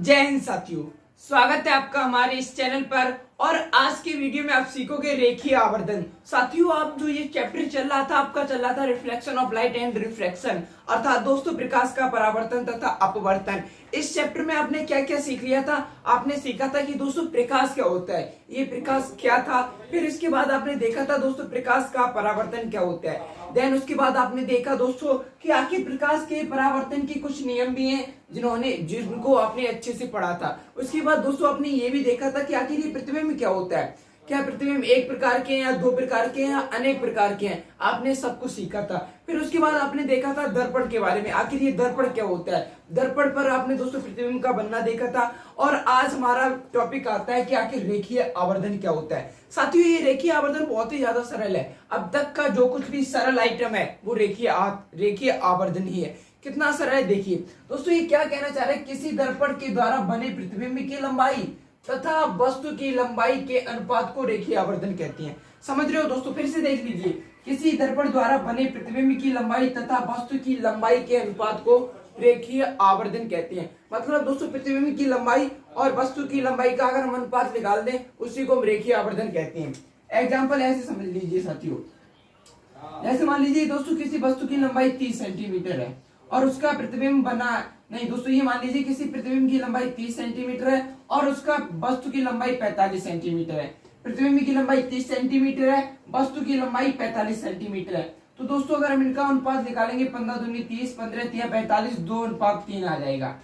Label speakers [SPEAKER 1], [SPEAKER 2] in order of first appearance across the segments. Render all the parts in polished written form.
[SPEAKER 1] जय हिंद साथियों, स्वागत है आपका हमारे इस चैनल पर। और आज की वीडियो में आप सीखोगे रेखीय आवर्धन। साथियों, आप जो ये चैप्टर चल रहा था आपका चल रहा था reflection of light and refraction, अर्थात दोस्तों प्रकाश का परावर्तन तथा अपवर्तन। इस चैप्टर में आपने क्या क्या सीख लिया था? आपने सीखा था कि दोस्तों प्रकाश क्या होता है, ये प्रकाश क्या था। फिर इसके बाद आपने देखा था दोस्तों प्रकाश का परावर्तन क्या होता है। देन उसके बाद आपने देखा दोस्तों कि आखिर प्रकाश के परावर्तन के कुछ नियम भी हैं जिनको आपने अच्छे से पढ़ा था। उसके बाद दोस्तों आपने ये भी देखा था कि आखिर ये प्रतिबिंब क्या होता है, क्या प्रतिबिंब एक प्रकार के हैं या दो प्रकार के हैं या अनेक प्रकार के हैं, आपने सब कुछ सीखा था। फिर उसके बाद आपने देखा था दर्पण के बारे में, आखिर ये दर्पण क्या होता है। दर्पण पर आपने दोस्तों प्रतिबिंब का बनना देखा था। और आज हमारा टॉपिक आता है कि आखिर रेखीय आवर्धन क्या होता है। साथियों, ये रेखीय आवर्धन बहुत ही ज्यादा सरल है। अब तक का जो कुछ भी सरल आइटम है वो रेखीय आवर्धन ही है। कितना सरल है देखिए दोस्तों। ये क्या कहना चाह रहे हैं, किसी दर्पण के द्वारा बने प्रतिबिंब की लंबाई तथा वस्तु की लंबाई के अनुपात को रेखीय आवर्धन कहते हैं। समझ रहे हो दोस्तों? फिर से देख लीजिए, किसी दर्पण द्वारा बने प्रतिबिंब की लंबाई तथा वस्तु की लंबाई के अनुपात को रेखीय आवर्धन कहते हैं। मतलब दोस्तों प्रतिबिंब की लंबाई और वस्तु की लंबाई का अगर हम अनुपात निकाल दें उसी को हम रेखीय आवर्धन कहते हैं। एग्जाम्पल ऐसे समझ लीजिए साथियों, जैसे मान लीजिए दोस्तों किसी वस्तु की लंबाई 30 सेंटीमीटर है और उसका प्रतिबिंब बना नहीं दोस्तों, ये मान लीजिए किसी प्रतिबिंब की लंबाई 30 सेंटीमीटर है और उसका वस्तु की लंबाई 45 सेंटीमीटर है। प्रतिबिंब की लंबाई 30 सेंटीमीटर है, वस्तु की लंबाई 45 सेंटीमीटर है। तो दोस्तों अगर हम इनका अनुपात निकालेंगे 15 दूनी 30, 15 तिया 45, 2:3 आ जाएगा।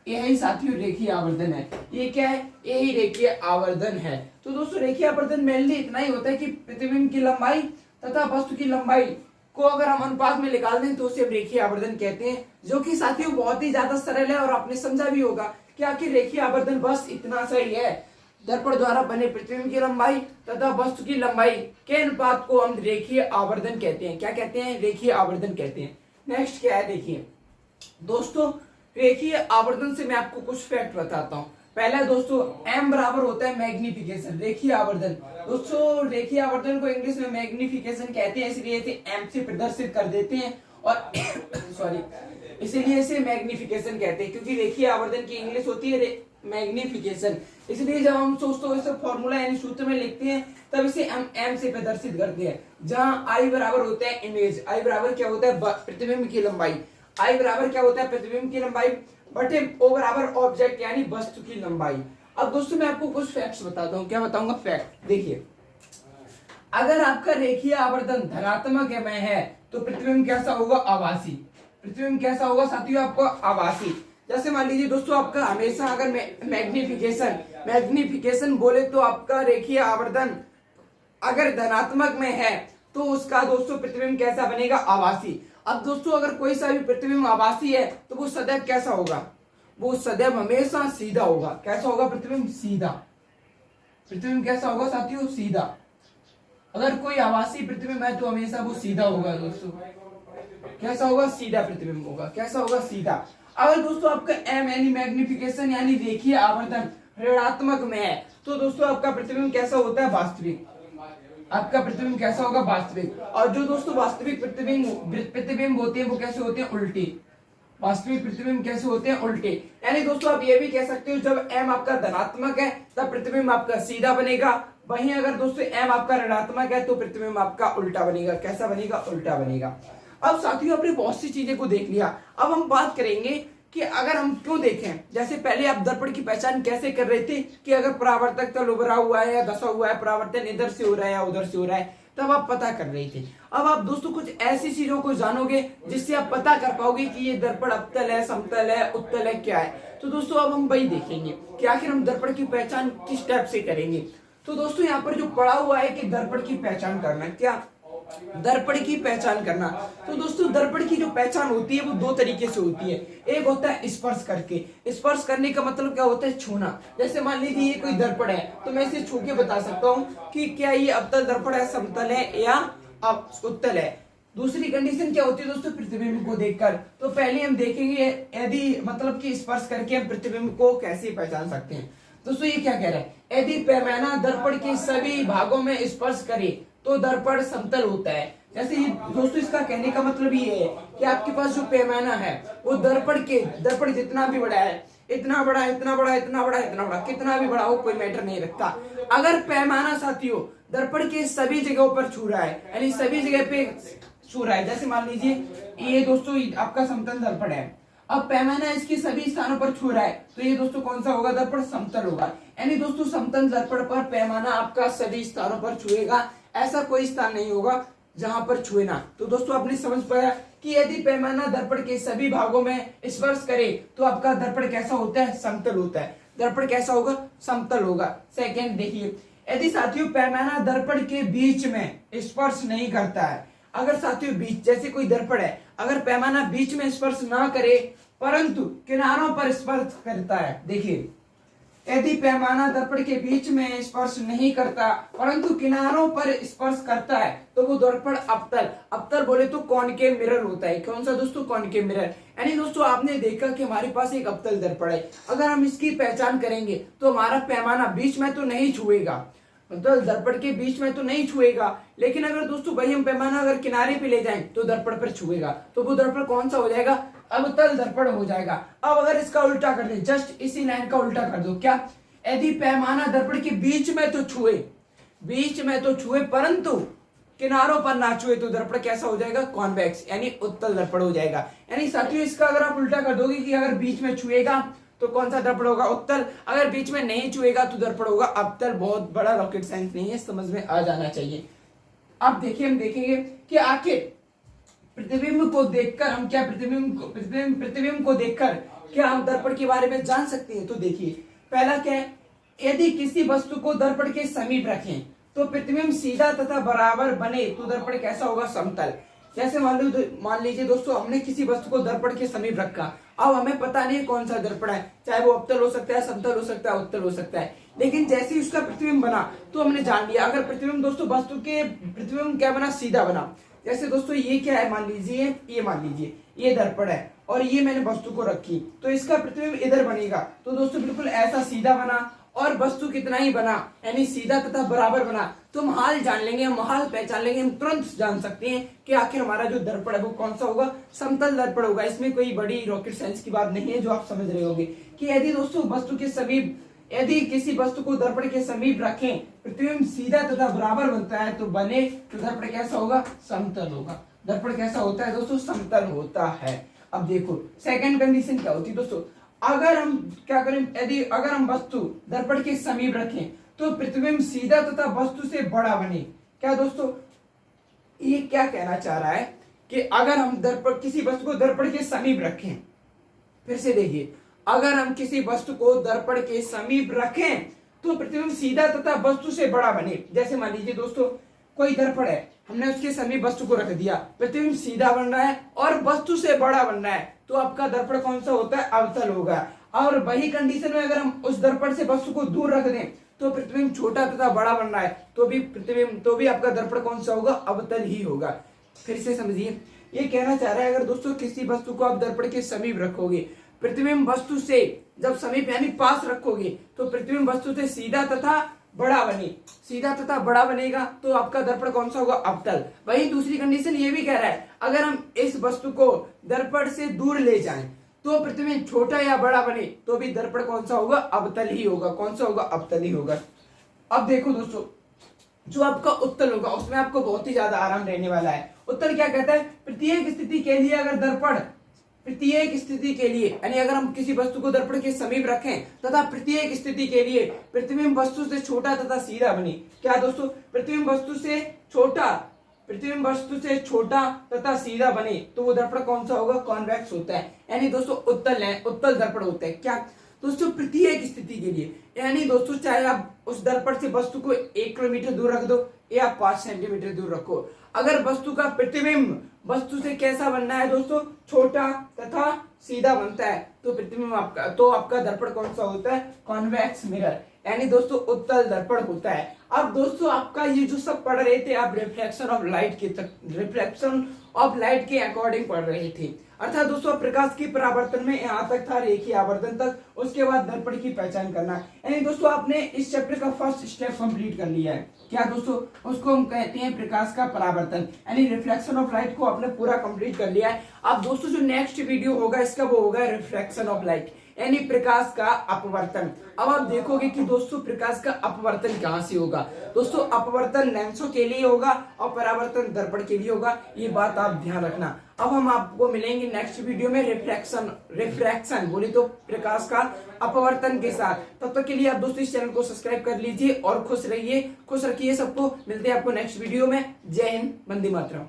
[SPEAKER 1] यही साथियों रेखीय आवर्धन है। ये क्या है? यही रेखीय आवर्धन है। तो दोस्तों रेखीय आवर्धन मेनली इतना ही होता है कि प्रतिबिंब की लंबाई तथा वस्तु की लंबाई को अगर हम अनुपात में निकाल दें तो उसे हम रेखीय आवर्धन कहते हैं, जो कि साथियों बहुत ही ज्यादा सरल है। और आपने समझा भी होगा कि आखिर रेखीय आवर्धन बस इतना सा ही है। दर्पण द्वारा बने प्रतिबिंब की लंबाई तथा वस्तु की लंबाई के अनुपात को हम रेखीय आवर्धन कहते हैं। क्या कहते हैं? रेखीय आवर्धन कहते हैं। नेक्स्ट क्या है देखिए दोस्तों, रेखीय आवर्धन से मैं आपको कुछ फैक्ट बताता हूँ। पहला दोस्तों m बराबर होता है मैग्निफिकेशन। रेखीय आवर्धन दोस्तों, रेखीय आवर्धन को इंग्लिश में मैग्निफिकेशन कहते हैं, इसलिए इसे m से प्रदर्शित कर देते हैं। और इसलिए इसे मैग्निफिकेशन कहते हैं, क्योंकि रेखीय आवर्धन की इंग्लिश होती है मैग्निफिकेशन। इसलिए जब हम दोस्तों इसे फॉर्मूला यानी सूत्र में लिखते हैं तब इसे हम m से प्रदर्शित करते हैं, जहां I बराबर होता है इमेज। I बराबर क्या होता है? प्रतिबिंब की लंबाई। I बराबर क्या होता है? प्रतिबिंब की लंबाई बटे O बराबर ऑब्जेक्ट यानी वस्तु की लंबाई। अब दोस्तों मैं आपको कुछ फैक्ट्स बताता हूँ। क्या बताऊंगा? फैक्ट देखिए, अगर आपका रेखीय आवर्धन धनात्मक में है तो प्रतिबिंब कैसा होगा? आभासी। प्रतिबिंब कैसा होगा साथियों? आपको आभासी। जैसे मान लीजिए दोस्तों आपका हमेशा अगर मैग्निफिकेशन बोले तो आपका रेखीय आवर्धन अगर धनात्मक में है तो उसका दोस्तों प्रतिबिंब कैसा बनेगा? आभासी। अब दोस्तों अगर कोई सा भी प्रतिबिंब आभासी है तो वो सदैव कैसा होगा? वो सदैव हमेशा सीधा होगा। कैसा होगा? प्रतिबिंब सीधा। प्रतिबिंब कैसा होगा साथियों? सीधा। अगर कोई आभासी प्रतिबिंब है तो हमेशा वो सीधा होगा दोस्तों। कैसा होगा? सीधा प्रतिबिंब होगा। कैसा होगा? सीधा। अगर दोस्तों आपका m यानी मैग्निफिकेशन यानी रेखीय आवर्धन ऋणात्मक में है तो दोस्तों आपका प्रतिबिंब कैसा होता है? वास्तविक। आपका प्रतिबिंब कैसा होगा? वास्तविक। और जो दोस्तों वास्तविक प्रतिबिंब होते हैं वो कैसे होते हैं? उल्टे। वास्तविक प्रतिबिंब कैसे होते हैं? उल्टे। यानी दोस्तों आप ये भी कह सकते हो जब m आपका धनात्मक है तब प्रतिबिंब आपका सीधा बनेगा, वहीं अगर दोस्तों m आपका ऋणात्मक है तो प्रतिबिंब आपका उल्टा बनेगा। कैसा बनेगा? उल्टा बनेगा। अब साथियों आपने बहुत सी चीजें को देख लिया। अब हम बात करेंगे कि अगर हम क्यों देखें। जैसे पहले आप दर्पण की पहचान कैसे कर रहे थे कि अगर परावर्तक तल उभरा हुआ है या धंसा हुआ है, परावर्तन इधर से हो रहा है या उधर से हो रहा है, तब आप पता कर रहे थे। अब आप दोस्तों कुछ ऐसी चीजों को जानोगे जिससे आप पता कर पाओगे कि ये दर्पण अवतल है, समतल है, उत्तल है, क्या है। तो दोस्तों अब हम वही देखेंगे कि आखिर हम दर्पण की पहचान किस टाइप से करेंगे। तो दोस्तों यहाँ पर जो पढ़ा हुआ है कि दर्पण की पहचान करना, क्या दर्पण की पहचान करना। तो दोस्तों दर्पण की जो पहचान होती है वो दो तरीके से होती है। एक होता है स्पर्श करके। स्पर्श करने का मतलब क्या होता है? छूना। जैसे मान लीजिए ये कोई दर्पण है तो मैं इसे छू के बता सकता हूँ कि क्या ये अवतल दर्पण है, समतल है या उत्तल है। दूसरी कंडीशन क्या होती है दोस्तों? प्रतिबिंब को देखकर। तो पहले हम देखेंगे यदि मतलब कि स्पर्श करके हम प्रतिबिंब को कैसे पहचान सकते हैं। दोस्तों ये क्या कह रहा है? यदि पैमाना दर्पण के सभी भागों में स्पर्श करे तो दर्पण समतल होता है। जैसे ये दोस्तों इसका कहने का मतलब ये है कि आपके पास जो पैमाना है वो दर्पण जितना भी बड़ा है इतना बड़ा, इतना बड़ा, इतना बड़ा, इतना बड़ा, कितना भी बड़ा हो कोई मैटर नहीं रखता। अगर पैमाना साथियों दर्पण के सभी जगहों पर छू रहा है, यानी सभी जगह पे छू रहा है, जैसे मान लीजिए ये दोस्तों आपका समतल दर्पण है, अब पैमाना इसके सभी स्थानों पर छू रहा है, तो ये दोस्तों कौन सा होगा? दर्पण समतल होगा। यानी दोस्तों समतल दर्पण पर पैमाना आपका सभी स्थानों पर छुएगा, ऐसा कोई स्थान नहीं होगा जहां पर छुए ना। तो दोस्तों आपने समझ पाया कि यदि पैमाना दर्पण के सभी भागों में स्पर्श करे तो आपका दर्पण कैसा होता है? समतल होता है। दर्पण कैसा होगा? समतल होगा। सेकंड देखिए, यदि साथियों पैमाना दर्पण के बीच में स्पर्श नहीं करता है, अगर साथियों बीच, जैसे कोई दर्पण है, अगर पैमाना बीच में स्पर्श ना करे परंतु किनारों पर स्पर्श करता है, देखिए यदि पैमाना दर्पण के बीच में स्पर्श नहीं करता परंतु किनारों पर स्पर्श करता है तो वो दर्पण अवतल, अवतल बोले तो कॉनकेव मिरर होता है। कौन सा दोस्तों? Concave mirror. यानी दोस्तों आपने देखा कि हमारे पास एक अवतल दर्पण है, अगर हम इसकी पहचान करेंगे तो हमारा पैमाना बीच में तो नहीं छुएगा, मतलब दर्पण के बीच में तो नहीं छुएगा, लेकिन अगर दोस्तों वही हम पैमाना अगर किनारे पे ले जाएं तो दर्पण पर छुएगा, तो वो दर्पण कौन सा हो जाएगा? अवतल दर्पण हो जाएगा। अब अगर इसका उल्टा कर दे, जस्ट इसी लाइन का उल्टा कर दो, क्या? यदि पैमाना दर्पण के बीच में तो छुए, बीच में तो छुए परंतु किनारों पर ना छुए तो दर्पण कैसा हो जाएगा? कॉन्वेक्स, यानी उत्तल दर्पण हो जाएगा। यानी साथियों इसका अगर आप उल्टा कर दोगे कि अगर बीच में छुएगा तो कौन सा दर्पण होगा? उत्तल। अगर बीच में नहीं छुएगा तो दर्पण होगा अवतल। बहुत बड़ा रॉकेट साइंस नहीं है, समझ में आ जाना चाहिए। अब देखिए, हम देखेंगे कि आखिर प्रतिबिंब को देखकर हम क्या प्रतिबिंब को देखकर क्या हम दर्पण के बारे में जान सकते हैं? तो देखिए पहला क्या है, यदि किसी वस्तु को दर्पण के समीप रखें तो प्रतिबिंब सीधा तथा बराबर बने तो दर्पण कैसा होगा? समतल। जैसे मान लीजिए दोस्तों हमने किसी वस्तु को दर्पण के समीप रखा, अब हमें पता नहीं कौन सा दर्पण है, चाहे वो अवतल हो सकता है, समतल हो सकता है, उत्तल हो सकता है, लेकिन जैसे ही उसका प्रतिबिंब बना तो हमने जान लिया। अगर प्रतिबिंब दोस्तों वस्तु के प्रतिबिंब क्या बना? सीधा बना। जैसे दोस्तों ये क्या है? मान लीजिए ये दर्पण है और ये मैंने वस्तु को रखी, तो इसका प्रतिबिंब इधर बनेगा, तो दोस्तों बिल्कुल ऐसा सीधा बना और वस्तु कितना ही बना, यानी सीधा तथा बराबर बना। तो हम हाल जान लेंगे, हम हाल पहचान लेंगे, हम तुरंत जान सकते हैं कि आखिर हमारा जो दर्पण है वो कौन सा होगा? समतल दर्पण होगा। इसमें कोई बड़ी रॉकेट साइंस की बात नहीं है, जो आप समझ रहे होंगे कि यदि दोस्तों वस्तु के समीप, यदि किसी वस्तु को दर्पण के समीप रखें, प्रतिबिंब सीधा तथा बराबर बनता है तो बने तो दर्पण कैसा होगा? समतल होगा। दर्पण कैसा होता है दोस्तों? समतल होता है। अब देखो सेकंड कंडीशन क्या होती है दोस्तों, अगर हम क्या करें, यदि अगर हम वस्तु दर्पण के समीप रखें तो प्रतिबिंब सीधा तथा वस्तु से बड़ा बने। क्या दोस्तों ये क्या कहना चाह रहा है कि अगर हम दर्पण किसी वस्तु को दर्पण के समीप रखें, फिर से देखिए, अगर हम किसी वस्तु को दर्पण के समीप रखें तो प्रतिबिंब सीधा तथा वस्तु से बड़ा बने। जैसे मान लीजिए दोस्तों कोई दर्पण है, हमने उसके समीप वस्तु को रख दिया, प्रतिबिंब सीधा बन रहा है और वस्तु से बड़ा बन रहा है, तो आपका दर्पण कौन सा होता है? अवतल होगा। और वही कंडीशन में अगर हम उस दर्पण से वस्तु को दूर रख दें तो प्रतिबिंब छोटा तथा बड़ा बन रहा है, तो भी आपका दर्पण कौन सा होगा? अवतल ही होगा। फिर से समझिए, ये कहना चाह रहा है अगर दोस्तों किसी वस्तु को आप दर्पण के समीप रखोगे, प्रतिबिंब वस्तु से जब समीप यानी पास रखोगे तो प्रतिबिंब वस्तु से सीधा तथा बड़ा बने, सीधा तथा बड़ा बनेगा तो आपका दर्पण कौन सा होगा? अवतल। वही दूसरी कंडीशन ये भी कह रहा है अगर हम इस वस्तु को दर्पण से दूर ले जाएं तो प्रतिबिंब छोटा या बड़ा बने तो भी दर्पण कौन सा होगा? अवतल ही होगा। कौन सा होगा? अवतल ही होगा। अब देखो दोस्तों, जो आपका उत्तल होगा उसमें आपको बहुत ही ज्यादा आराम रहने वाला है। उत्तल क्या कहता है? प्रत्येक स्थिति के लिए अगर दर्पण, प्रत्येक स्थिति के लिए, यानी अगर हम किसी वस्तु को दर्पण के समीप रखें तथा प्रत्येक स्थिति के लिए प्रतिबिंब वस्तु से छोटा तथा सीधा बने। क्या दोस्तों? प्रतिबिंब वस्तु से छोटा तथा सीधा बने तो वो दर्पण कौन सा होगा? कॉन्वेक्स होता है। यानी दोस्तों उत्तल है, उत्तल दर्पण होता है। क्या दोस्तों? प्रत्येक स्थिति के लिए, यानी दोस्तों चाहे आप उस दर्पण से वस्तु को 1 किलोमीटर दूर रख दो या 5 सेंटीमीटर दूर रखो, अगर वस्तु का प्रतिबिंब वस्तु से कैसा बनना है दोस्तों? छोटा तथा सीधा बनता है तो प्रतिबिंब आपका दर्पण कौन सा होता है? कॉन्वेक्स मिरर, यानी दोस्तों उत्तल दर्पण होता है। अब दोस्तों आपका ये जो सब पढ़ रहे थे आप रिफ्लेक्शन ऑफ लाइट के अकॉर्डिंग पढ़ रहे थे, अर्थात दोस्तों प्रकाश की परावर्तन में यहाँ तक था रेखीय आवर्तन तक, उसके बाद दर्पण की पहचान करना। यानी दोस्तों आपने इस चैप्टर का फर्स्ट स्टेप कंप्लीट कर लिया है। क्या दोस्तों? उसको हम कहते हैं प्रकाश का परावर्तन, यानी रिफ्लेक्शन ऑफ लाइट को आपने पूरा कंप्लीट कर लिया है। अब दोस्तों जो नेक्स्ट वीडियो होगा इसका वो होगा रिफ्लेक्शन ऑफ लाइट, यानी प्रकाश का अपवर्तन। अब आप देखोगे कि दोस्तों प्रकाश का अपवर्तन कहाँ से होगा। दोस्तों अपवर्तन लेंसों के लिए होगा और परावर्तन दर्पण के लिए होगा, ये बात आप ध्यान रखना। अब हम आपको मिलेंगे नेक्स्ट वीडियो में रिफ्रैक्शन बोली तो प्रकाश का अपवर्तन के साथ। तब तक के लिए आप दोस्तों इस चैनल को सब्सक्राइब कर लीजिए और खुश रहिए, खुश रखिए सबको। मिलते हैं आपको नेक्स्ट वीडियो में। जय हिंद, वंदे मातरम।